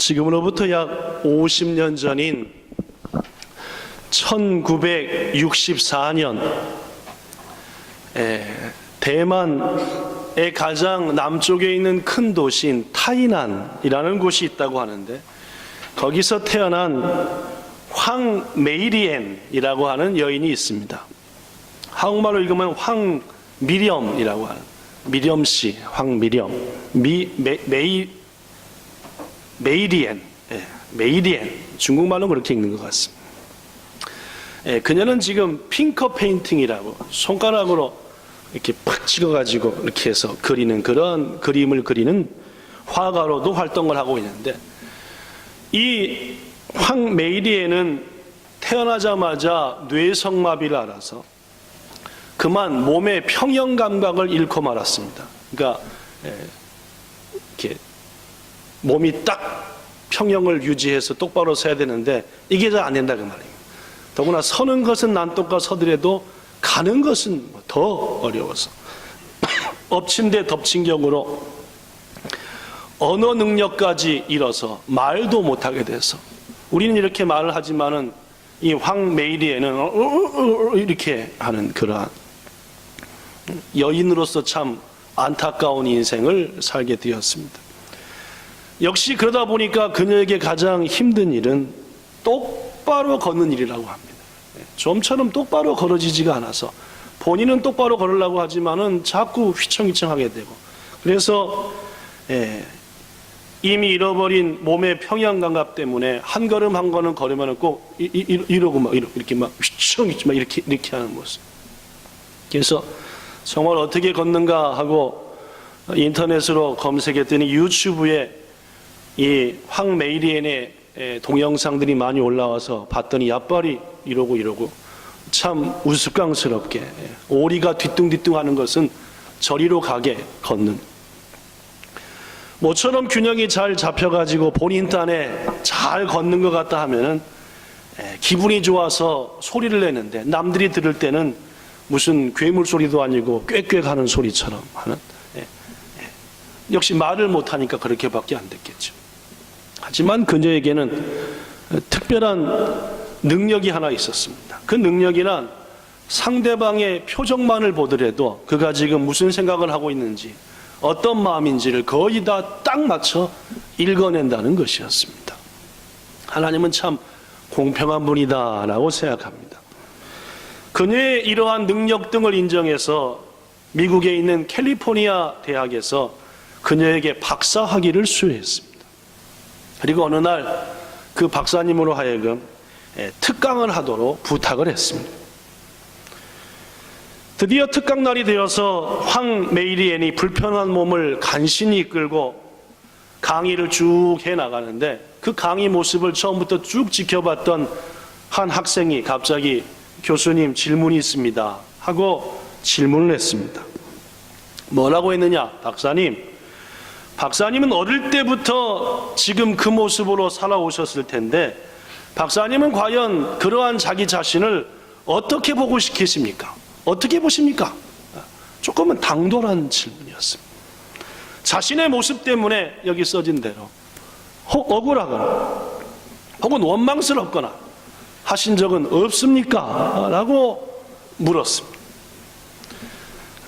지금으로부터 약 50년 전인 1964년 대만의 가장 남쪽에 있는 큰 도시인 타이난이라는 곳이 있다고 하는데, 거기서 태어난 황메이리엔이라고 하는 여인이 있습니다. 한국말로 읽으면 황미렴이라고 하는, 미렴씨, 황미렴, 메이리엔, 메이리엔, 중국말로 그렇게 읽는 것 같습니다. 그녀는 지금 핑커 페인팅이라고 손가락으로 이렇게 팍 찍어가지고 이렇게 해서 그리는, 그런 그림을 그리는 화가로도 활동을 하고 있는데, 이 황메이리엔은 태어나자마자 뇌성마비를 앓아서 그만 몸의 평형 감각을 잃고 말았습니다. 그러니까 이렇게 몸이 딱 평형을 유지해서 똑바로 서야 되는데 이게 잘 안 된다 그 말입니다. 더구나 서는 것은 난똑같 서더라도 가는 것은 더 어려워서 엎친 데 덮친 격으로 언어 능력까지 잃어서 말도 못하게 돼서, 우리는 이렇게 말을 하지만은 이 황메이리에는 이렇게 하는 그러한 여인으로서 참 안타까운 인생을 살게 되었습니다. 역시 그러다 보니까 그녀에게 가장 힘든 일은 똑바로 걷는 일이라고 합니다. 좀처럼 똑바로 걸어지지가 않아서 본인은 똑바로 걸으려고 하지만은 자꾸 휘청휘청하게 되고, 그래서 이미 잃어버린 몸의 평형 감각 때문에 한 걸음 한 걸음 걸으면은 꼭 이러고 막 이렇게 막 휘청휘청 막 이렇게 하는 모습. 그래서 정말 어떻게 걷는가 하고 인터넷으로 검색했더니 유튜브에 이 황메이리엔의 동영상들이 많이 올라와서 봤더니 야빨이 이러고 참 우스꽝스럽게 오리가 뒤뚱뒤뚱 하는 것은 저리로 가게 걷는, 모처럼 균형이 잘 잡혀가지고 본인 딴에 잘 걷는 것 같다 하면은 기분이 좋아서 소리를 내는데, 남들이 들을 때는 무슨 괴물 소리도 아니고 꽥꽥 하는 소리처럼 하는, 역시 말을 못하니까 그렇게밖에 안 됐겠죠. 하지만 그녀에게는 특별한 능력이 하나 있었습니다. 그 능력이란 상대방의 표정만을 보더라도 그가 지금 무슨 생각을 하고 있는지, 어떤 마음인지를 거의 다 딱 맞춰 읽어낸다는 것이었습니다. 하나님은 참 공평한 분이다 라고 생각합니다. 그녀의 이러한 능력 등을 인정해서 미국에 있는 캘리포니아 대학에서 그녀에게 박사 학위를 수여했습니다. 그리고 어느 날 그 박사님으로 하여금 특강을 하도록 부탁을 했습니다. 드디어 특강날이 되어서 황메이리엔이 불편한 몸을 간신히 이끌고 강의를 쭉 해나가는데, 그 강의 모습을 처음부터 쭉 지켜봤던 한 학생이 갑자기 교수님 질문이 있습니다 하고 질문을 했습니다. 뭐라고 했느냐? 박사님은 어릴 때부터 지금 그 모습으로 살아오셨을 텐데, 박사님은 과연 그러한 자기 자신을 어떻게 보고 계십니까? 어떻게 보십니까? 조금은 당돌한 질문이었습니다. 자신의 모습 때문에 여기 써진 대로 억울하거나 혹은 원망스럽거나 하신 적은 없습니까? 라고 물었습니다.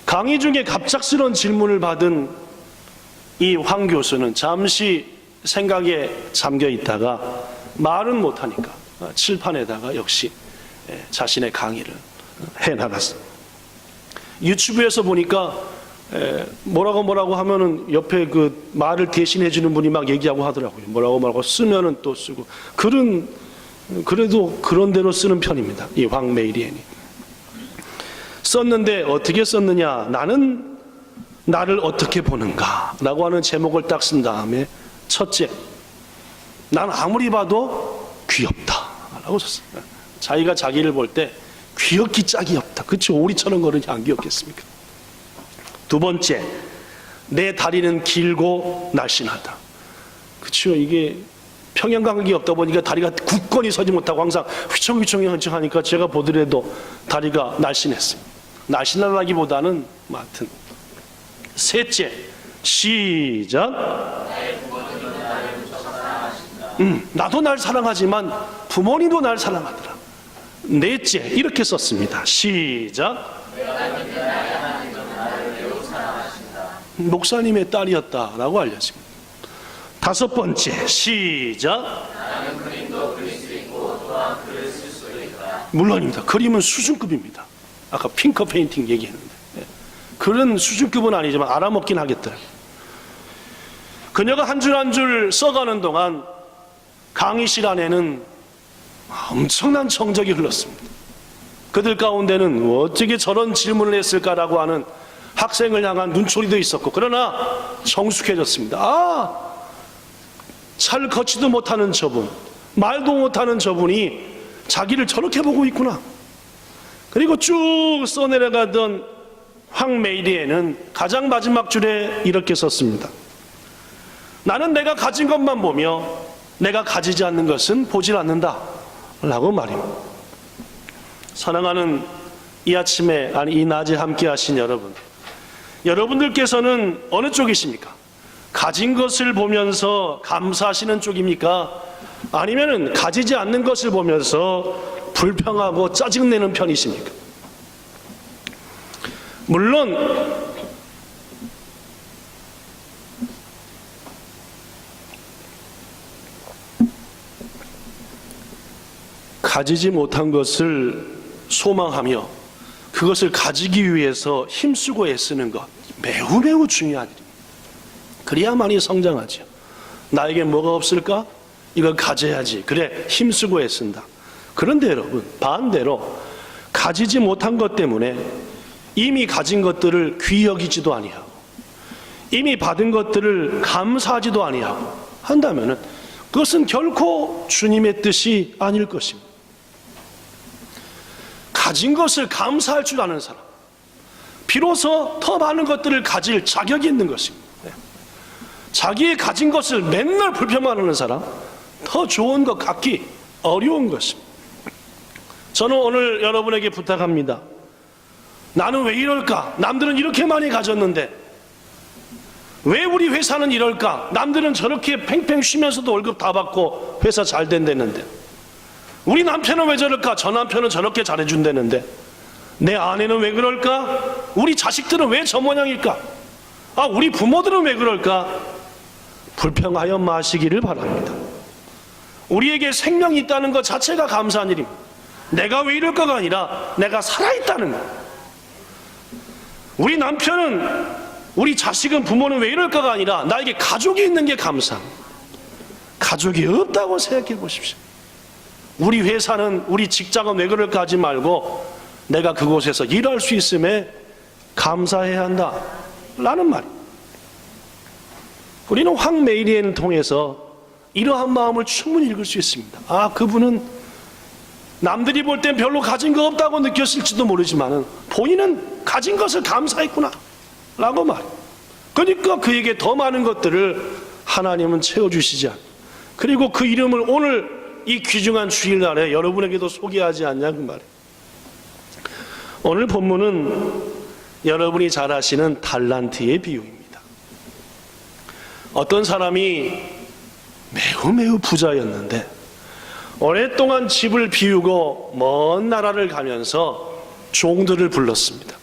강의 중에 갑작스러운 질문을 받은 이 황 교수는 잠시 생각에 잠겨 있다가 말은 못하니까 칠판에다가 역시 자신의 강의를 해나갔습니다. 유튜브에서 보니까 뭐라고 하면은 옆에 그 말을 대신해 주는 분이 막 얘기하고 하더라고요. 뭐라고 쓰면은 또 쓰고, 그래도 그런 대로 쓰는 편입니다. 이 황메이리엔이 썼는데 어떻게 썼느냐? 나는 나를 어떻게 보는가? 라고 하는 제목을 딱 쓴 다음에, 첫째, 난 아무리 봐도 귀엽다 라고 썼습니다. 자기가 자기를 볼 때 귀엽기 짝이 없다. 그쵸? 오리처럼 걸으니 안 귀엽겠습니까? 두 번째, 내 다리는 길고 날씬하다. 그쵸? 이게 평형 감각이 없다 보니까 다리가 굳건히 서지 못하고 항상 휘청휘청하니까 제가 보더라도 다리가 날씬했습니다. 날씬하다기보다는 하여튼. 셋째, 시작. 나도 날 사랑하지만 부모님도 날 사랑하더라. 넷째, 이렇게 썼습니다. 시작. 목사님의 딸이었다라고 알려집니다. 다섯 번째, 시작. 물론입니다. 그림은 수준급입니다. 아까 핑커 페인팅 얘기했는데 그런 수준급은 아니지만 알아먹긴 하겠더라고요. 그녀가 한 줄 한 줄 써가는 동안 강의실 안에는 엄청난 정적이 흘렀습니다. 그들 가운데는 어떻게 저런 질문을 했을까라고 하는 학생을 향한 눈초리도 있었고, 그러나 성숙해졌습니다. 잘 걷지도 못하는 저분, 말도 못하는 저분이 자기를 저렇게 보고 있구나. 그리고 쭉 써내려가던 황메이리에는 가장 마지막 줄에 이렇게 썼습니다. 나는 내가 가진 것만 보며 내가 가지지 않는 것은 보질 않는다 라고 말입니다. 사랑하는 이 아침에, 아니 이 낮에 함께 하신 여러분, 여러분들께서는 어느 쪽이십니까? 가진 것을 보면서 감사하시는 쪽입니까? 아니면은 가지지 않는 것을 보면서 불평하고 짜증내는 편이십니까? 물론 가지지 못한 것을 소망하며 그것을 가지기 위해서 힘쓰고 애쓰는 것, 매우 매우 중요한 일입니다. 그래야만이 성장하죠. 나에게 뭐가 없을까? 이걸 가져야지. 그래, 힘쓰고 애쓴다. 그런데 여러분, 반대로 가지지 못한 것 때문에 이미 가진 것들을 귀히 여기지도 아니하고 이미 받은 것들을 감사하지도 아니하고 한다면은 그것은 결코 주님의 뜻이 아닐 것입니다. 가진 것을 감사할 줄 아는 사람, 비로소 더 많은 것들을 가질 자격이 있는 것입니다. 자기의 가진 것을 맨날 불평하는 사람, 더 좋은 것 갖기 어려운 것입니다. 저는 오늘 여러분에게 부탁합니다. 나는 왜 이럴까? 남들은 이렇게 많이 가졌는데 왜 우리 회사는 이럴까? 남들은 저렇게 팽팽 쉬면서도 월급 다 받고 회사 잘 된다는데 우리 남편은 왜 저럴까? 저 남편은 저렇게 잘해준다는데 내 아내는 왜 그럴까? 우리 자식들은 왜 저 모양일까? 우리 부모들은 왜 그럴까? 불평하여 마시기를 바랍니다. 우리에게 생명이 있다는 것 자체가 감사한 일입니다. 내가 왜 이럴까가 아니라 내가 살아있다는 것. 우리 남편은, 우리 자식은, 부모는 왜 이럴까가 아니라 나에게 가족이 있는 게 감사합니다. 가족이 없다고 생각해 보십시오. 우리 회사는, 우리 직장은 왜 그럴까 하지 말고 내가 그곳에서 일할 수 있음에 감사해야 한다 라는 말입니다. 우리는 황메이리엔을 통해서 이러한 마음을 충분히 읽을 수 있습니다. 그분은 남들이 볼 땐 별로 가진 거 없다고 느꼈을지도 모르지만 본인은 가진 것을 감사했구나 라고 말해요. 그러니까 그에게 더 많은 것들을 하나님은 채워주시지 않고, 그리고 그 이름을 오늘 이 귀중한 주일날에 여러분에게도 소개하지 않냐 그 말이에요. 오늘 본문은 여러분이 잘 아시는 달란트의 비유입니다. 어떤 사람이 매우 부자였는데 오랫동안 집을 비우고 먼 나라를 가면서 종들을 불렀습니다.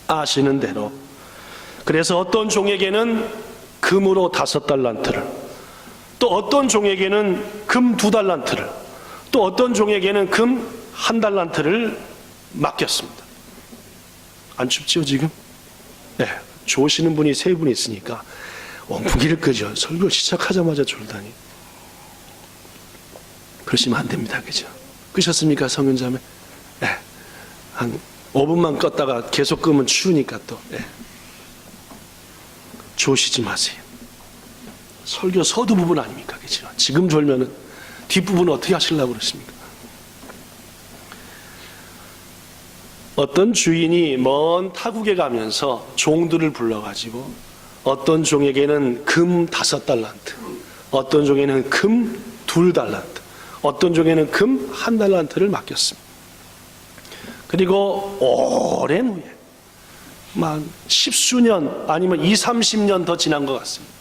아시는 대로. 그래서 어떤 종에게는 금으로 5달란트를, 또 어떤 종에게는 금 2달란트를, 또 어떤 종에게는 금 1달란트를 맡겼습니다. 안 춥죠 지금? 네, 좋으시는 분이 3분 있으니까 원풍기를 끄죠. 설교 시작하자마자 졸다니. 그러시면 안 됩니다. 그죠? 끄셨습니까 성윤자매? 네. 한 5분만 껐다가 계속 끄면 추우니까 또. 네. 조시지 마세요. 설교 서두 부분 아닙니까? 그죠? 지금 졸면은 뒷부분 어떻게 하시려고 그러십니까? 어떤 주인이 먼 타국에 가면서 종들을 불러가지고 어떤 종에게는 금 5달란트, 어떤 종에는 금 2달란트, 어떤 종에는 금 1달란트를 맡겼습니다. 그리고 오랜 후에 만 10수년 아니면 20, 30년 더 지난 것 같습니다.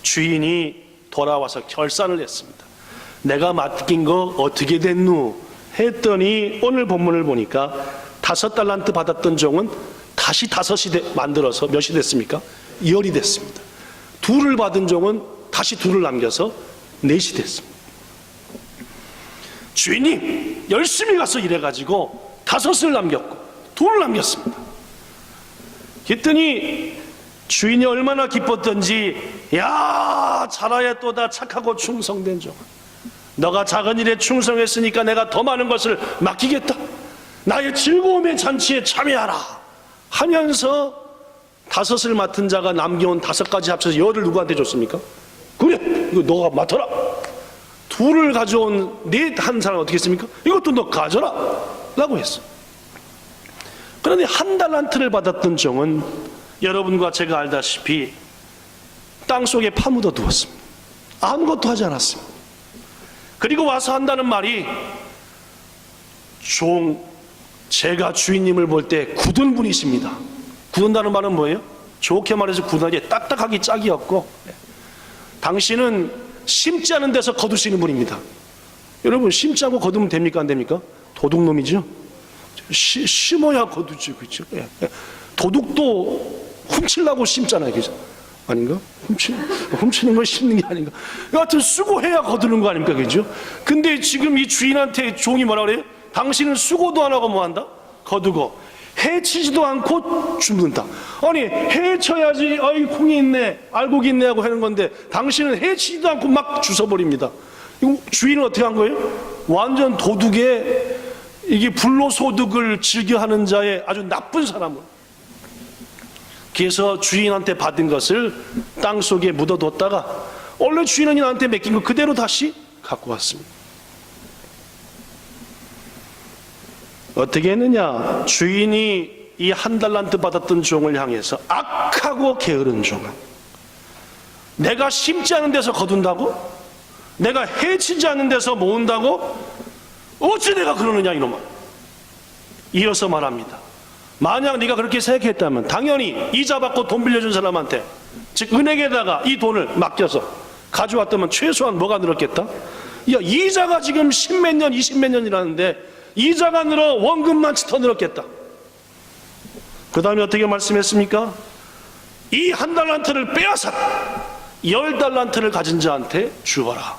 주인이 돌아와서 결산을 했습니다. 내가 맡긴 거 어떻게 됐누? 했더니 오늘 본문을 보니까 5달란트 받았던 종은 다시 5이 만들어서 몇이 됐습니까? 10이 됐습니다. 2를 받은 종은 다시 2를 남겨서 4이 됐습니다. 주인이 열심히 가서 일해가지고 5을 남겼고 2를 남겼습니다. 그랬더니 주인이 얼마나 기뻤던지, 야, 잘하야 또다 착하고 충성된 종아, 너가 작은 일에 충성했으니까 내가 더 많은 것을 맡기겠다. 나의 즐거움의 잔치에 참여하라 하면서 5을 맡은 자가 남겨온 5가지 합쳐서 10을 누구한테 줬습니까? 그래, 이거 너가 맡아라. 2를 가져온 한 사람은 어떻게 했습니까? 이것도 너 가져라 라고 했어. 그런데 1달란트를 받았던 종은 여러분과 제가 알다시피 땅속에 파묻어 두었습니다. 아무것도 하지 않았습니다. 그리고 와서 한다는 말이, 제가 주인님을 볼 때 굳은 분이십니다. 굳은다는 말은 뭐예요? 좋게 말해서 굳은하게 딱딱하기 짝이 없고, 당신은 심지 않은 데서 거두시는 분입니다. 여러분, 심지 않고 거두면 됩니까? 안 됩니까? 도둑놈이죠. 심어야 거두지, 그렇죠? 도둑도 훔치려고 심잖아요, 그죠? 아닌가? 훔치는 건 심는 게 아닌가? 여하튼 수고해야 거두는 거 아닙니까, 그죠? 근데 지금 이 주인한테 종이 뭐라 그래요? 당신은 수고도 안 하고 뭐 한다? 거두고. 해치지도 않고 죽는다. 아니, 해쳐야지, 아이, 콩이 있네, 알곡이 있네 하고 하는 건데, 당신은 해치지도 않고 막 주워버립니다. 이거 주인은 어떻게 한 거예요? 완전 도둑에, 이게 불로소득을 즐겨하는 자의 아주 나쁜 사람을. 그래서 주인한테 받은 것을 땅속에 묻어뒀다가 원래 주인은 나한테 맡긴 거 그대로 다시 갖고 왔습니다. 어떻게 했느냐? 주인이 이 1달란트 받았던 종을 향해서 악하고 게으른 종아, 내가 심지 않은 데서 거둔다고? 내가 해치지 않은 데서 모은다고? 어찌 내가 그러느냐 이놈아. 이어서 말합니다. 만약 네가 그렇게 생각했다면 당연히 이자 받고 돈 빌려준 사람한테, 즉 은행에다가 이 돈을 맡겨서 가져왔다면 최소한 뭐가 늘었겠다? 야, 이자가 지금 10몇 년 20몇 년이라는데 이자가 늘어 원금만치 더 늘었겠다. 그 다음에 어떻게 말씀했습니까? 이 1달란트를 빼앗아 10달란트를 가진 자한테 주어라.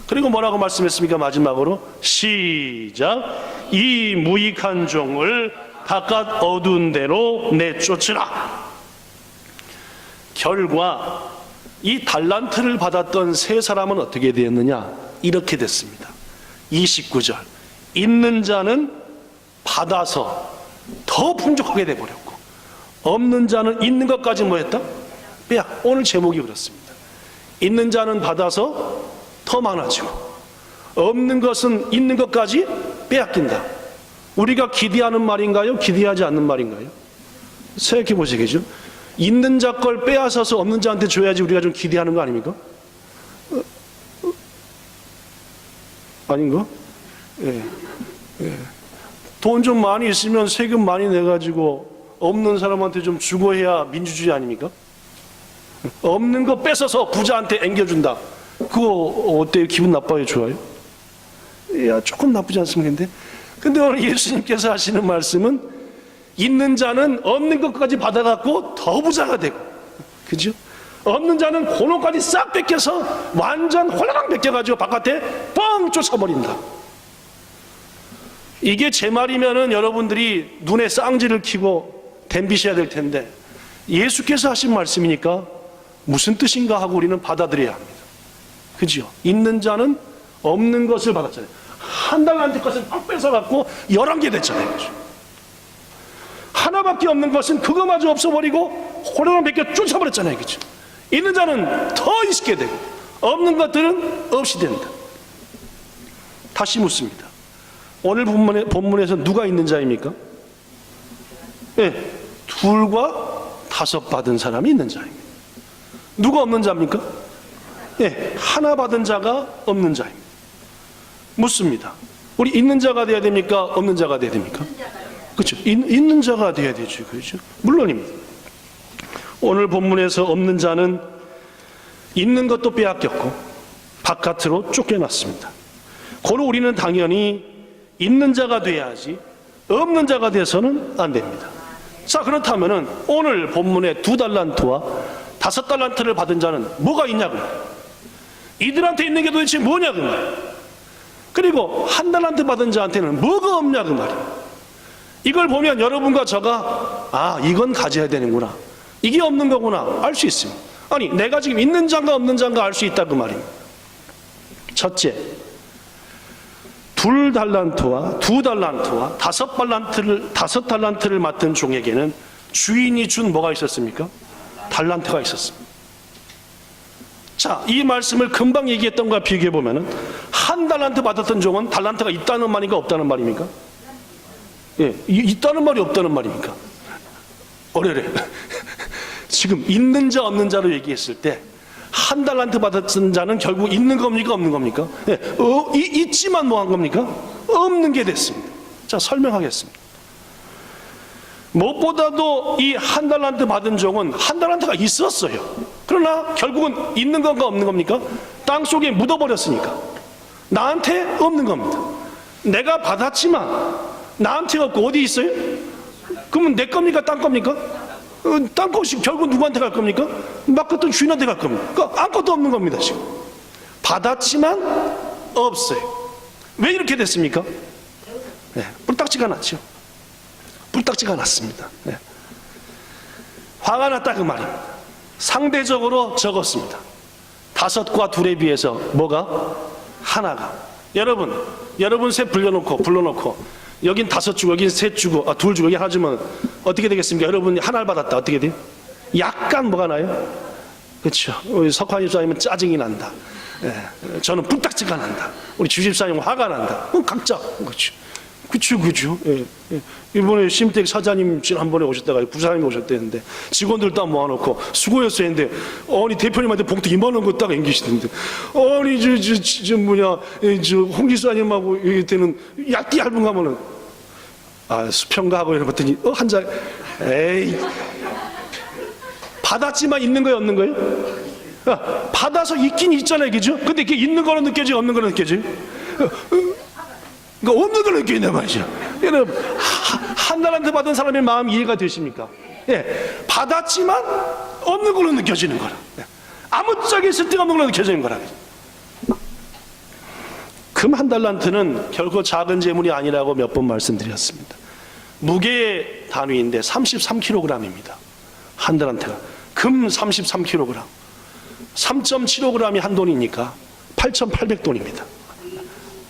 그리고 뭐라고 말씀했습니까? 마지막으로 시작. 이 무익한 종을 바깥 어두운 데로 내쫓으라. 결과 이 달란트를 받았던 세 사람은 어떻게 되었느냐? 이렇게 됐습니다. 29절. 있는 자는 받아서 더 풍족하게 돼버렸고, 없는 자는 있는 것까지 뭐 했다? 빼앗. 오늘 제목이 그렇습니다. 있는 자는 받아서 더 많아지고, 없는 것은 있는 것까지 빼앗긴다. 우리가 기대하는 말인가요? 기대하지 않는 말인가요? 생각해 보시겠죠? 있는 자 걸 빼앗아서 없는 자한테 줘야지 우리가 좀 기대하는 거 아닙니까? 아닌가? 예. 돈 좀 많이 있으면 세금 많이 내가지고 없는 사람한테 좀 주고 해야 민주주의 아닙니까? 없는 거 뺏어서 부자한테 앵겨준다. 그거 어때요? 기분 나빠요? 좋아요? 야, 조금 나쁘지 않습니까? 근데 오늘 예수님께서 하시는 말씀은 있는 자는 없는 것까지 받아갖고 더 부자가 되고, 그죠? 없는 자는 그놈까지 싹 뺏겨서 완전 홀라당 뺏겨가지고 바깥에 뻥 쫓아버린다. 이게 제 말이면은 여러분들이 눈에 쌍지를 켜고 댐비셔야 될 텐데, 예수께서 하신 말씀이니까 무슨 뜻인가 하고 우리는 받아들여야 합니다. 그죠? 있는 자는 없는 것을 받았잖아요. 1달란트 것을 팍 뺏어갖고 11개 됐잖아요. 그죠? 하나밖에 없는 것은 그거마저 없어버리고 호련한 뺏겨 쫓아버렸잖아요. 그죠? 있는 자는 더 있게 되고 없는 것들은 없이 된다. 다시 묻습니다. 오늘 본문에서 누가 있는 자입니까? 네, 2과 5 받은 사람이 있는 자입니다. 누가 없는 자입니까? 네, 하나 받은 자가 없는 자입니다. 묻습니다. 우리 있는 자가 돼야 됩니까? 없는 자가 돼야 됩니까? 그렇죠. 있는 자가 돼야 되죠. 그렇죠. 물론입니다. 오늘 본문에서 없는 자는 있는 것도 빼앗겼고 바깥으로 쫓겨났습니다. 고로 우리는 당연히 있는 자가 돼야지 없는 자가 돼서는 안 됩니다. 자, 그렇다면은 오늘 본문의 2달란트와 5달란트를 받은 자는 뭐가 있냐고, 이들한테 있는 게 도대체 뭐냐고 말이에요. 그리고 1달란트 받은 자한테는 뭐가 없냐고 말이에요. 이걸 보면 여러분과 저가 이건 가져야 되는구나, 이게 없는 거구나 알 수 있습니다. 아니, 내가 지금 있는 자인가 없는 자인가 알 수 있다고 말입니다. 첫째, 2달란트와 2달란트와 5달란트를 맡은 종에게는 주인이 준 뭐가 있었습니까? 달란트가 있었습니다. 자, 이 말씀을 금방 얘기했던 것과 비교해 보면은 1달란트 받았던 종은 달란트가 있다는 말인가 없다는 말입니까? 예, 있다는 말이 없다는 말입니까? 어려래. 지금 있는 자 없는 자로 얘기했을 때 1달란트 받았던 자는 결국 있는 겁니까 없는 겁니까? 예, 있지만 뭐 한 겁니까? 없는 게 됐습니다. 자, 설명하겠습니다. 무엇보다도 이 1달란트 받은 종은 1달란트가 있었어요. 그러나 결국은 있는 건가 없는 겁니까? 땅 속에 묻어버렸으니까 나한테 없는 겁니다. 내가 받았지만 나한테 없고 어디 있어요? 그러면 내 겁니까 땅 겁니까? 땅 것이 결국 누구한테 갈 겁니까? 맡겼던 주인한테 갈 겁니다. 그러니까 아무것도 없는 겁니다. 지금 받았지만 없어요. 왜 이렇게 됐습니까? 네, 뿔딱지가 났죠. 뿔딱지가 났습니다. 네. 화가 났다 그 말입니다. 상대적으로 적었습니다. 5과 2에 비해서 뭐가? 하나가. 여러분 셋 불러놓고 여긴 5 주고 여긴 3 주고 2 주고 여기 하나 주면 어떻게 되겠습니까? 여러분이 하나를 받았다 어떻게 돼요? 약간 뭐가 나요? 그렇죠. 우리 석환 집사님은 짜증이 난다. 예, 저는 뿔딱지가 난다. 우리 주집사님은 화가 난다. 각자 그렇죠. 예. 이번에 심택 사장님 지난번에 오셨다가 부사장님 오셨다는데 직원들 다 모아놓고 수고했어요 했는데 대표님한테 봉투 2만 원 딱 앵기시던데 홍지사님하고 때는 얇은 거 하면은 수평가하고 이런 것들이 한 장 에이 받았지만 있는 거예요 없는 거예요? 받아서 있긴 있잖아요, 그죠? 근데 이게 있는 거는 느껴져요 없는 거는 느껴져요? 그러니까 없는 걸 느끼는 말이죠. 여러분, 1달란트 받은 사람의 마음 이해가 되십니까? 예, 받았지만 없는 걸로 느껴지는 거라. 예, 아무짝에 쓸데없는 걸로 느껴지는 거라. 금 1달란트는 결코 작은 재물이 아니라고 몇 번 말씀드렸습니다. 무게의 단위인데 33kg입니다. 1달란트가. 금 33kg. 3.75g이 한 돈이니까 8,800돈입니다.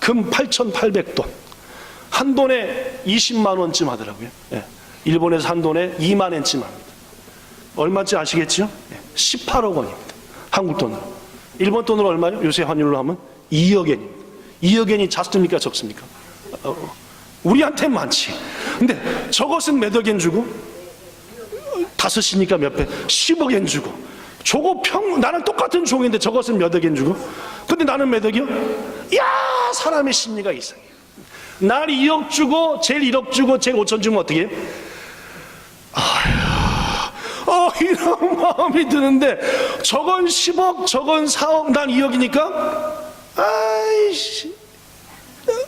금 8,800돈. 한 돈에 20만 원쯤 하더라고요. 예. 일본에서 한 돈에 2만 원쯤 합니다. 얼마인지 아시겠죠? 예. 18억 원입니다. 한국 돈으로. 일본 돈으로 얼마요? 요새 환율로 하면 2억 엔입니다. 2억 엔이 작습니까? 적습니까? 우리한테 많지. 근데 저것은 몇억 엔 주고 5이니까 몇 배? 10억 엔 주고. 저거 나는 똑같은 종인데 저것은 몇억 엔 주고. 근데 나는 몇 억이요? 야, 사람의 심리가 이상해. 날 2억 주고 제일 1억 주고 제일 5천 주면 어떻게 해요? 이런 마음이 드는데 저건 10억 저건 4억 난 2억이니까 아이씨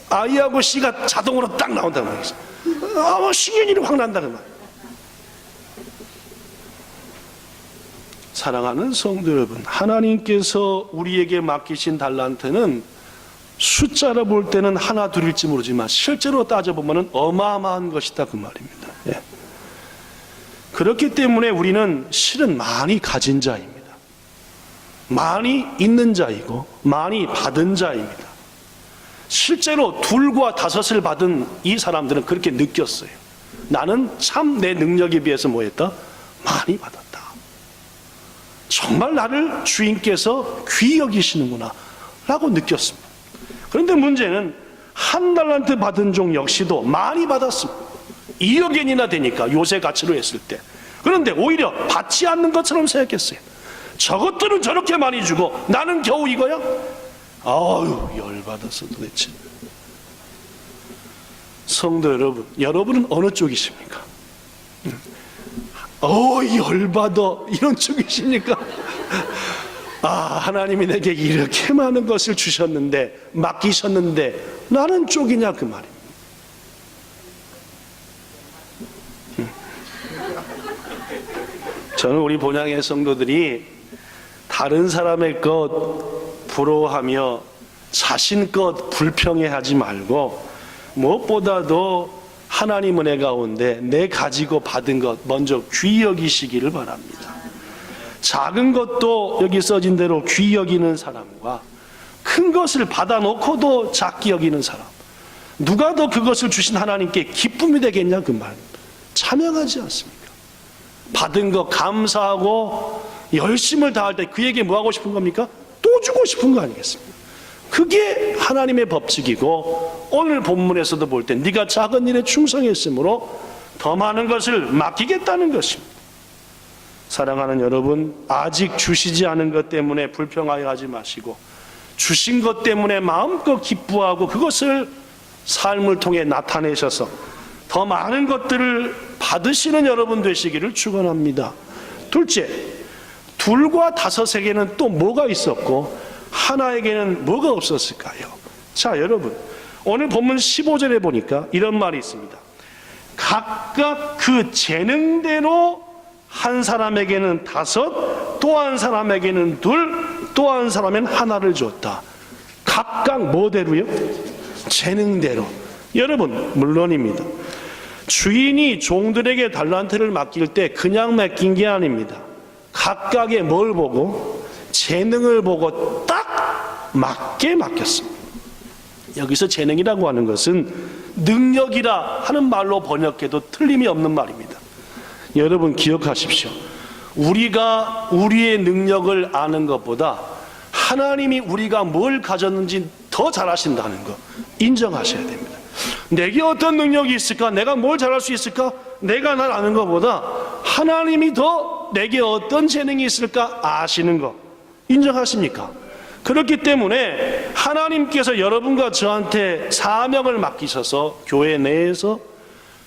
I하고 C가 자동으로 딱 나온단 말이죠. 신경이 확 난다는 말. 사랑하는 성도 여러분, 하나님께서 우리에게 맡기신 달란트는 숫자로 볼 때는 하나 둘일지 모르지만 실제로 따져보면 어마어마한 것이다 그 말입니다. 예. 그렇기 때문에 우리는 실은 많이 가진 자입니다. 많이 있는 자이고 많이 받은 자입니다. 실제로 2과 5을 받은 이 사람들은 그렇게 느꼈어요. 나는 참 내 능력에 비해서 뭐했다? 많이 받았다. 정말 나를 주인께서 귀히 여기시는구나 라고 느꼈습니다. 그런데 문제는 1달란트 받은 종 역시도 많이 받았습니다. 2억 엔이나 되니까 요새 가치로 했을 때. 그런데 오히려 받지 않는 것처럼 생각했어요. 저것들은 저렇게 많이 주고 나는 겨우 이거야? 아유, 열받았어 도대체. 성도 여러분, 여러분은 어느 쪽이십니까? 열받아 이런 쪽이십니까? 하나님이 내게 이렇게 많은 것을 주셨는데, 맡기셨는데 나는 쪽이냐 그 말입니다. 저는 우리 본향의 성도들이 다른 사람의 것 부러워하며 자신 것 불평해하지 말고, 무엇보다도 하나님 은혜 가운데 내 가지고 받은 것 먼저 귀히 여기시기를 바랍니다. 작은 것도 여기 써진 대로 귀히 여기는 사람과 큰 것을 받아놓고도 작게 여기는 사람, 누가 더 그것을 주신 하나님께 기쁨이 되겠냐 그 말. 참여하지 않습니까? 받은 것 감사하고 열심을 다할 때 그에게 뭐 하고 싶은 겁니까? 또 주고 싶은 거 아니겠습니까? 그게 하나님의 법칙이고, 오늘 본문에서도 볼 때 네가 작은 일에 충성했으므로 더 많은 것을 맡기겠다는 것입니다. 사랑하는 여러분, 아직 주시지 않은 것 때문에 불평하여 하지 마시고, 주신 것 때문에 마음껏 기뻐하고 그것을 삶을 통해 나타내셔서 더 많은 것들을 받으시는 여러분 되시기를 축원합니다. 둘째, 둘과 다섯에게는 또 뭐가 있었고 하나에게는 뭐가 없었을까요? 자, 여러분, 오늘 본문 15절에 보니까 이런 말이 있습니다. 각각 그 재능대로 한 사람에게는 5, 또 한 사람에게는 2, 또 한 사람에게는 하나를 줬다. 각각 뭐대로요? 재능대로. 여러분, 물론입니다. 주인이 종들에게 달란트를 맡길 때 그냥 맡긴 게 아닙니다. 각각의 뭘 보고? 재능을 보고 딱 맞게 맡겼습니다. 여기서 재능이라고 하는 것은 능력이라 하는 말로 번역해도 틀림이 없는 말입니다. 여러분 기억하십시오. 우리가 우리의 능력을 아는 것보다 하나님이 우리가 뭘 가졌는지 더 잘 아신다는 거 인정하셔야 됩니다. 내게 어떤 능력이 있을까? 내가 뭘 잘할 수 있을까? 내가 날 아는 것보다 하나님이 더 내게 어떤 재능이 있을까 아시는 거 인정하십니까? 그렇기 때문에 하나님께서 여러분과 저한테 사명을 맡기셔서 교회 내에서,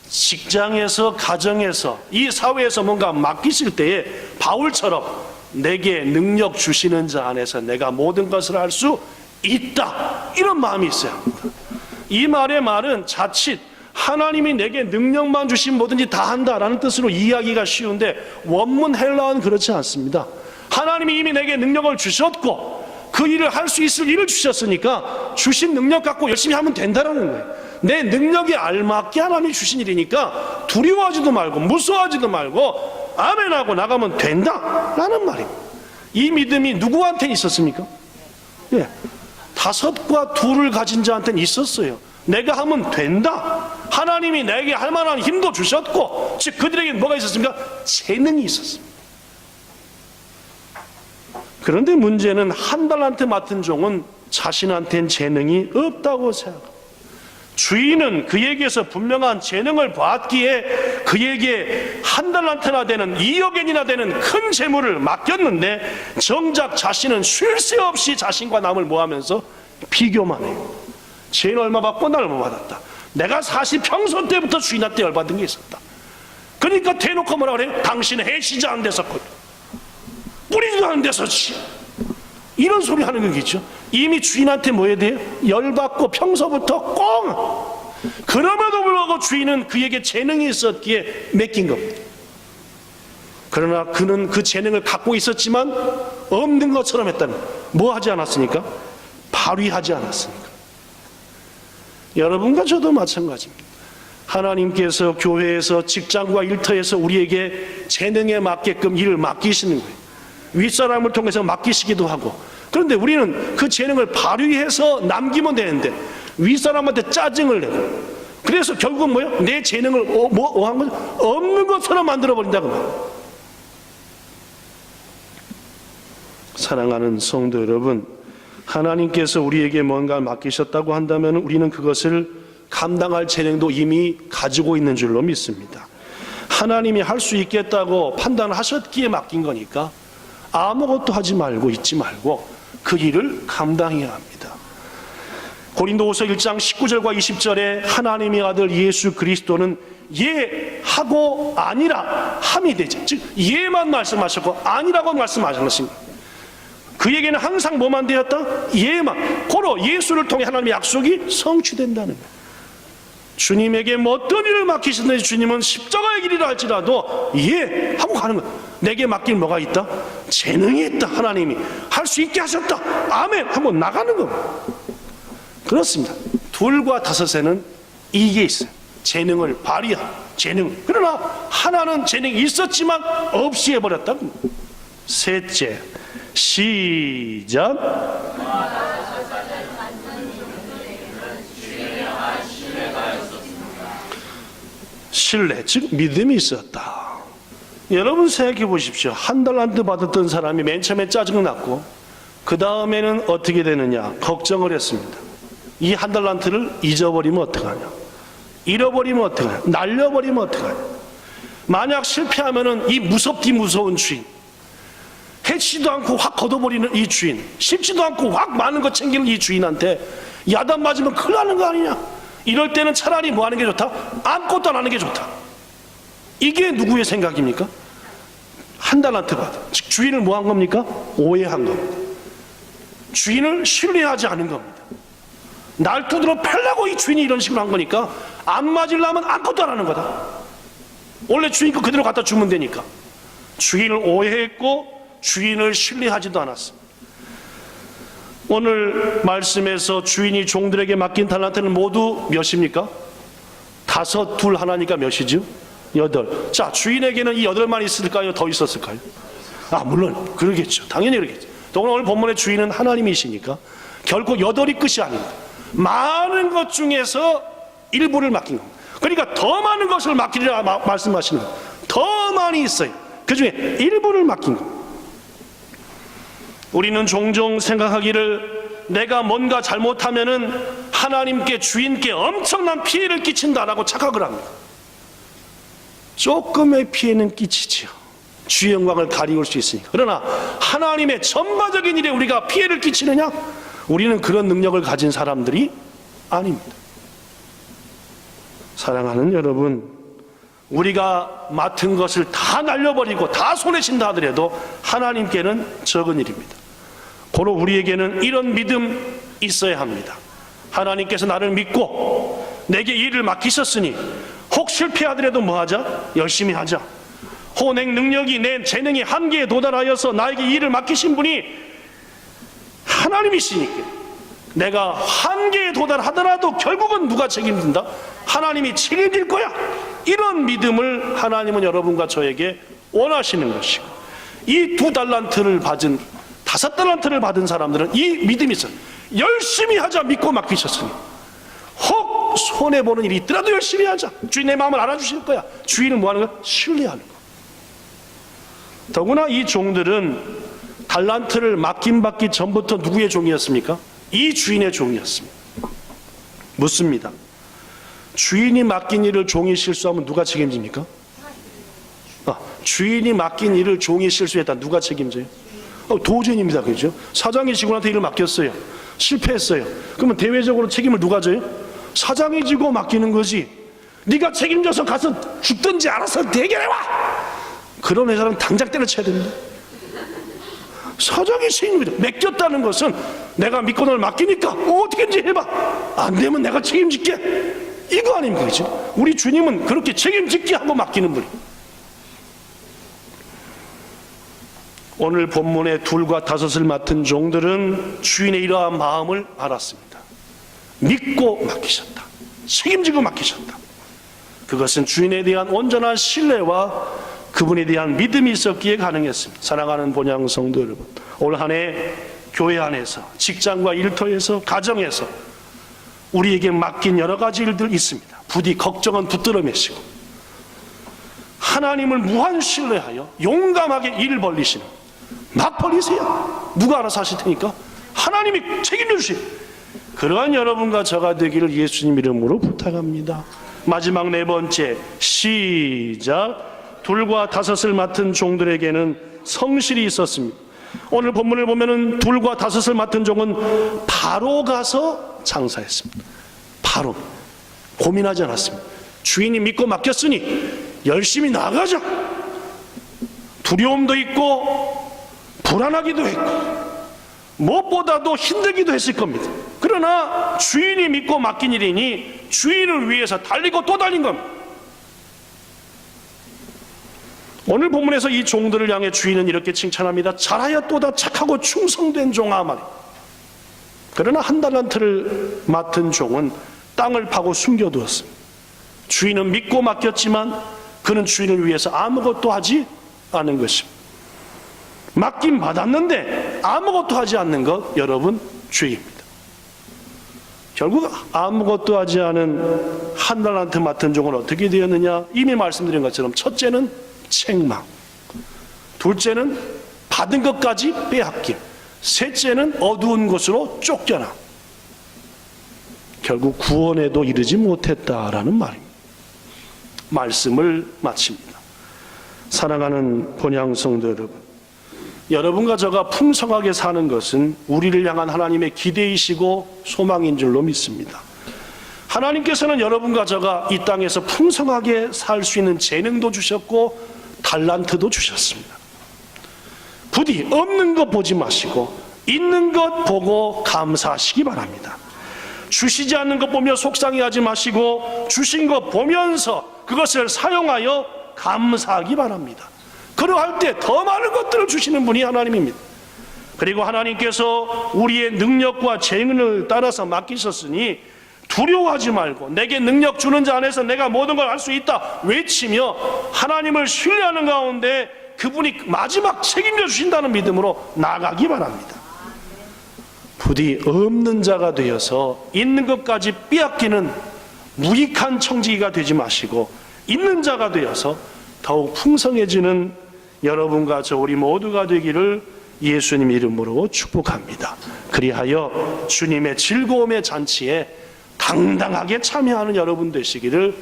직장에서, 가정에서, 이 사회에서 뭔가 맡기실 때에 바울처럼 내게 능력 주시는 자 안에서 내가 모든 것을 할 수 있다, 이런 마음이 있어야 합니다. 이 말의 말은 자칫 하나님이 내게 능력만 주신 뭐든지 다 한다라는 뜻으로 이해하기가 쉬운데, 원문 헬라어는 그렇지 않습니다. 하나님이 이미 내게 능력을 주셨고 그 일을 할 수 있을 일을 주셨으니까 주신 능력 갖고 열심히 하면 된다라는 거예요. 내 능력에 알맞게 하나님이 주신 일이니까 두려워하지도 말고 무서워하지도 말고 아멘하고 나가면 된다라는 말입니다. 이 믿음이 누구한테 있었습니까? 5과 2를 가진 자한테는 있었어요. 내가 하면 된다. 하나님이 내게 할 만한 힘도 주셨고, 즉 그들에게 뭐가 있었습니까? 재능이 있었습니다. 그런데 문제는 한 달란트 맡은 종은 자신한테는 재능이 없다고 생각합니다. 주인은 그에게서 분명한 재능을 봤기에 그에게 한 달란트나 되는 2억엔이나 되는 큰 재물을 맡겼는데, 정작 자신은 쉴 새 없이 자신과 남을 뭐하면서 비교만 해요. 쟤는 얼마 받고 난 얼마 받았다. 내가 사실 평소 때부터 주인한테 열받은 게 있었다. 그러니까 대놓고 뭐라 그래요? 당신은 해시지 않은 데서 뿌리지도 않은 데서지, 이런 소리 하는 거겠죠. 이미 주인한테 뭐 해야 돼요? 열받고 평소부터 꽁. 그럼에도 불구하고 주인은 그에게 재능이 있었기에 맡긴 겁니다. 그러나 그는 그 재능을 갖고 있었지만 없는 것처럼 했다는, 뭐 하지 않았으니까? 발휘하지 않았으니까. 여러분과 저도 마찬가지입니다. 하나님께서 교회에서, 직장과 일터에서 우리에게 재능에 맞게끔 일을 맡기시는 거예요. 윗사람을 통해서 맡기시기도 하고, 그런데 우리는 그 재능을 발휘해서 남기면 되는데 윗사람한테 짜증을 내고, 그래서 결국은 뭐예요? 내 재능을 한 거죠? 없는 것처럼 만들어버린다고 말이에요. 사랑하는 성도 여러분, 하나님께서 우리에게 뭔가를 맡기셨다고 한다면 우리는 그것을 감당할 재능도 이미 가지고 있는 줄로 믿습니다. 하나님이 할 수 있겠다고 판단하셨기에 맡긴 거니까 아무것도 하지 말고 있지 말고 그 일을 감당해야 합니다. 고린도후서 1장 19절과 20절에 하나님의 아들 예수 그리스도는 예하고 아니라 함이 되죠. 즉 예만 말씀하셨고 아니라고 말씀하셨습니다. 그에게는 항상 뭐만 되었다? 예만. 고로 예수를 통해 하나님의 약속이 성취된다는 거예요. 주님에게 뭐 어떤 일을 맡기시든지 주님은 십자가의 길이라 할지라도 예 하고 가는 거예요. 내게 맡길 뭐가 있다? 재능이 있다. 하나님이 할 수 있게 하셨다. 아멘 하고 나가는 겁니다. 그렇습니다. 둘과 다섯에는 이게 있어요. 재능을 발휘한 재능. 그러나 하나는 재능이 있었지만 없이 해버렸다. 셋째, 시작. 신뢰, 즉 믿음이 있었다. 여러분 생각해 보십시오. 한 달란트 받았던 사람이 맨 처음에 짜증났고 그 다음에는 어떻게 되느냐 걱정을 했습니다. 이 한 달란트를 잊어버리면 어떡하냐, 잃어버리면 어떡하냐, 날려버리면 어떡하냐. 만약 실패하면은 이 무섭디 무서운 주인, 해치지도 않고 확 걷어버리는 이 주인, 씹지도 않고 확 많은 거 챙기는 이 주인한테 야단 맞으면 큰일 나는 거 아니냐. 이럴 때는 차라리 뭐 하는 게 좋다? 아무것도 안 하는 게 좋다. 이게 누구의 생각입니까? 한 달란트 받아. 즉 주인을 뭐 한 겁니까? 오해한 겁니다. 주인을 신뢰하지 않은 겁니다. 날투들어 펴려고 이 주인이 이런 식으로 한 거니까 안 맞으려면 아무것도 안 하는 거다. 원래 주인 거 그대로 갖다 주면 되니까. 주인을 오해했고 주인을 신뢰하지도 않았습니다. 오늘 말씀에서 주인이 종들에게 맡긴 달란트는 모두 몇입니까? 5, 2 하나니까 몇이죠? 8. 자, 주인에게는 이 8만 있을까요? 더 있었을까요? 물론 그러겠죠. 당연히 그러겠죠. 더구나 오늘 본문의 주인은 하나님이시니까 결코 8이 끝이 아닙니다. 많은 것 중에서 일부를 맡긴 겁니다. 그러니까 더 많은 것을 맡기리라 말씀하시는 거예요. 더 많이 있어요. 그 중에 일부를 맡긴 겁니다. 우리는 종종 생각하기를 내가 뭔가 잘못하면은 하나님께, 주인께 엄청난 피해를 끼친다라고 착각을 합니다. 조금의 피해는 끼치지요. 주의 영광을 가리울 수 있으니까. 그러나 하나님의 전반적인 일에 우리가 피해를 끼치느냐? 우리는 그런 능력을 가진 사람들이 아닙니다. 사랑하는 여러분, 우리가 맡은 것을 다 날려버리고 다 손에 쥔다 하더라도 하나님께는 적은 일입니다. 고로 우리에게는 이런 믿음 있어야 합니다. 하나님께서 나를 믿고 내게 일을 맡기셨으니 혹 실패하더라도 뭐하자? 열심히 하자. 혹 내 능력이, 내 재능이 한계에 도달하여서 나에게 일을 맡기신 분이 하나님이시니까 내가 한계에 도달하더라도 결국은 누가 책임진다? 하나님이 책임질 거야. 이런 믿음을 하나님은 여러분과 저에게 원하시는 것이고, 이 2달란트를 받은 5달란트를 받은 사람들은 이 믿음이 있어요. 열심히 하자 믿고 맡기셨으니 혹 손해보는 일이 있더라도 열심히 하자. 주인 내 마음을 알아주실 거야. 주인을 뭐하는 거야? 신뢰하는 거야. 더구나 이 종들은 달란트를 맡김받기 전부터 누구의 종이었습니까? 이 주인의 종이었습니다. 묻습니다. 주인이 맡긴 일을 종이 실수하면 누가 책임집니까? 주인이 맡긴 일을 종이 실수했다. 누가 책임져요? 도전입니다. 그죠? 사장이 직원한테 일을 맡겼어요. 실패했어요. 그러면 대외적으로 책임을 누가 져요? 사장이 지고 맡기는 거지. 네가 책임져서 가서 죽든지 알아서 대결해와. 그런 회사는 당장 때려쳐야 됩니다. 사장이 책임이죠. 맡겼다는 것은 내가 믿고 널 맡기니까 어떻게든지 해봐. 안 되면 내가 책임질게. 이거 아닙니까? 그죠? 우리 주님은 그렇게 책임질게 하고 맡기는 분이. 오늘 본문의 2과 5을 맡은 종들은 주인의 이러한 마음을 알았습니다. 믿고 맡기셨다. 책임지고 맡기셨다. 그것은 주인에 대한 온전한 신뢰와 그분에 대한 믿음이 있었기에 가능했습니다. 사랑하는 본향 성도 여러분, 올 한 해 교회 안에서, 직장과 일터에서, 가정에서 우리에게 맡긴 여러 가지 일들 있습니다. 부디 걱정은 붙들어 매시고 하나님을 무한 신뢰하여 용감하게 일을 벌리시는, 막 벌리세요. 누가 알아서 하실 테니까 하나님이 책임져 주시는 그러한 여러분과 저가 되기를 예수님 이름으로 부탁합니다. 마지막 4번째, 시작. 2과 5을 맡은 종들에게는 성실이 있었습니다. 오늘 본문을 보면은 2과 5을 맡은 종은 바로 가서 장사했습니다. 바로 고민하지 않았습니다. 주인이 믿고 맡겼으니 열심히 나가자. 두려움도 있고 불안하기도 했고 무엇보다도 힘들기도 했을 겁니다. 그러나 주인이 믿고 맡긴 일이니 주인을 위해서 달리고 또 달린 겁니다. 오늘 본문에서 이 종들을 향해 주인은 이렇게 칭찬합니다. 잘하였도다 착하고 충성된 종아 말이에요. 그러나 한 달란트를 맡은 종은 땅을 파고 숨겨두었습니다. 주인은 믿고 맡겼지만 그는 주인을 위해서 아무것도 하지 않은 것입니다. 맡긴 받았는데 아무것도 하지 않는 것, 여러분, 죄입니다. 결국 아무것도 하지 않은 한 달란트 맡은 종은 어떻게 되었느냐? 이미 말씀드린 것처럼 첫째는 책망, 둘째는 받은 것까지 빼앗김, 셋째는 어두운 곳으로 쫓겨남. 결국 구원에도 이르지 못했다라는 말입니다. 말씀을 마칩니다. 사랑하는 본향 성도 여러분, 여러분과 저가 풍성하게 사는 것은 우리를 향한 하나님의 기대이시고 소망인 줄로 믿습니다. 하나님께서는 여러분과 저가 이 땅에서 풍성하게 살 수 있는 재능도 주셨고 달란트도 주셨습니다. 부디 없는 것 보지 마시고 있는 것 보고 감사하시기 바랍니다. 주시지 않는 것 보며 속상해하지 마시고 주신 것 보면서 그것을 사용하여 감사하기 바랍니다. 그러할 때 더 많은 것들을 주시는 분이 하나님입니다. 그리고 하나님께서 우리의 능력과 재능을 따라서 맡기셨으니 두려워하지 말고 내게 능력 주는 자 안에서 내가 모든 걸 할 수 있다 외치며 하나님을 신뢰하는 가운데 그분이 마지막 책임져 주신다는 믿음으로 나가기 바랍니다. 부디 없는 자가 되어서 있는 것까지 빼앗기는 무익한 청지기가 되지 마시고 있는 자가 되어서 더욱 풍성해지는 여러분과 저 우리 모두가 되기를 예수님 이름으로 축복합니다. 그리하여 주님의 즐거움의 잔치에 당당하게 참여하는 여러분 되시기를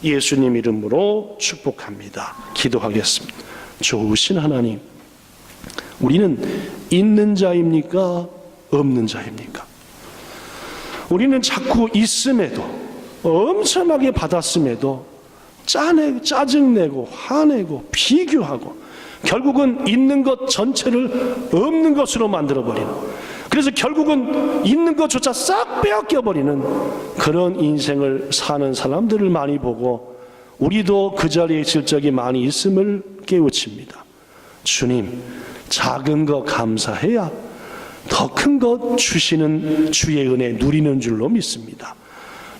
예수님 이름으로 축복합니다. 기도하겠습니다. 좋으신 하나님, 우리는 있는 자입니까? 없는 자입니까? 우리는 자꾸 있음에도 엄청나게 받았음에도 짜증내고 화내고 비교하고 결국은 있는 것 전체를 없는 것으로 만들어버리는, 그래서 결국은 있는 것조차 싹 빼앗겨버리는 그런 인생을 사는 사람들을 많이 보고 우리도 그 자리에 있을 적이 많이 있음을 깨우칩니다. 주님, 작은 거 감사해야 더 큰 것 주시는 주의 은혜 누리는 줄로 믿습니다.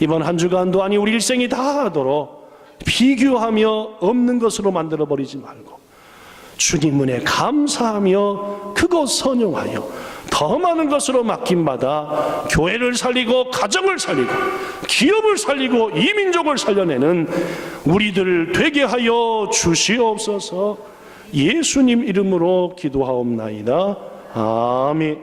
이번 한 주간도 아니 우리 일생이 다 하도록 비교하며 없는 것으로 만들어버리지 말고 주님 은혜 감사하며 그것 선용하여 더 많은 것으로 맡김받아 교회를 살리고 가정을 살리고 기업을 살리고 이 민족을 살려내는 우리들 되게 하여 주시옵소서. 예수님 이름으로 기도하옵나이다. 아멘.